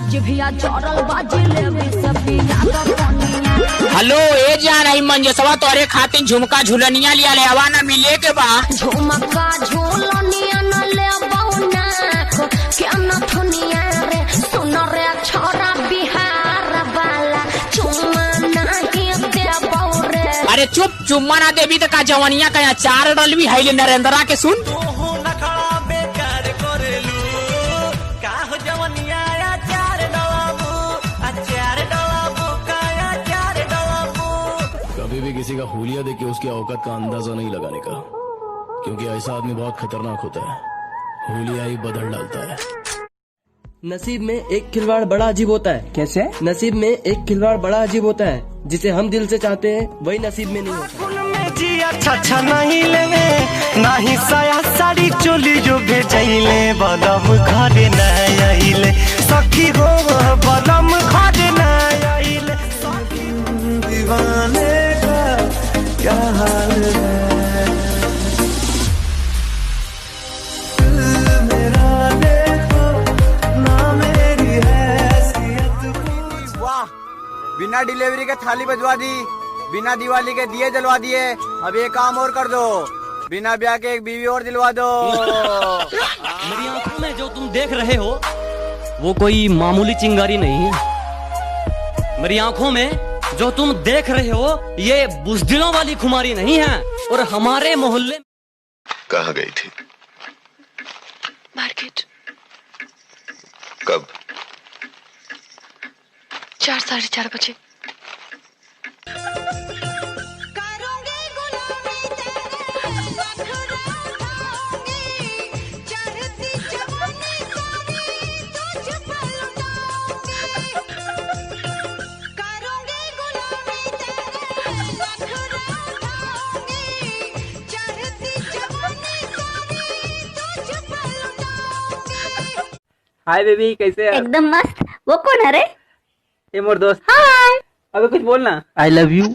जिभिया चौड़ल बाजी लेवी सपिया का पनिया। हेलो ए जान आई मंजसवा तोरे खातिर झुमका झुलनिया लिया ले हवा न मिले के बा। झुमका झुलनिया न ले बौना क्या न थुनिया रे सुन रे छोरा बिहार वाला चुम्मा नहीं दे बौरे। अरे चुप चुम्मा ना देवी तो का जवनिया का चार डलवी हाइले नरेंद्रा के सुन। कभी भी किसी का हुलिया देख के उसकी औकात का अंदाजा नहीं लगाने का, क्योंकि ऐसा आदमी बहुत खतरनाक होता है। हुलिया ही बदल डालता है। नसीब में एक खिलवाड़ बड़ा अजीब होता है। कैसे? नसीब में एक खिलवाड़ बड़ा अजीब होता है, जिसे हम दिल से चाहते हैं वही नसीब में नहीं होता। जी अच्छा नहीं लेवे नहीं साया साड़ी चोली जो भेजैले बलम घरे न आइले सखी हो बलम घरे न आइले दीवाने का क्या हाल है मेरा देखो ना मेरी हैसियत पूछ। वाह, बिना डिलीवरी के थाली बजवा दी, बिना दिवाली के दिए जलवा दिए। अब एक काम और कर दो, बिना ब्याह के एक बीवी और दिलवा दो। मेरी आंखों में जो तुम देख रहे हो वो कोई मामूली चिंगारी नहीं है। मेरी आंखों में जो तुम देख रहे हो ये बुज़दिलों वाली खुमारी नहीं है। और हमारे मोहल्ले कहाँ गई थी? मार्केट। कब? 4 साढ़े 4 बजे। हाय बेबी, कैसे है? एकदम मस्त। वो कौन है रे? ये मोर दोस्त। हाय। अबे कुछ बोलना। I love you.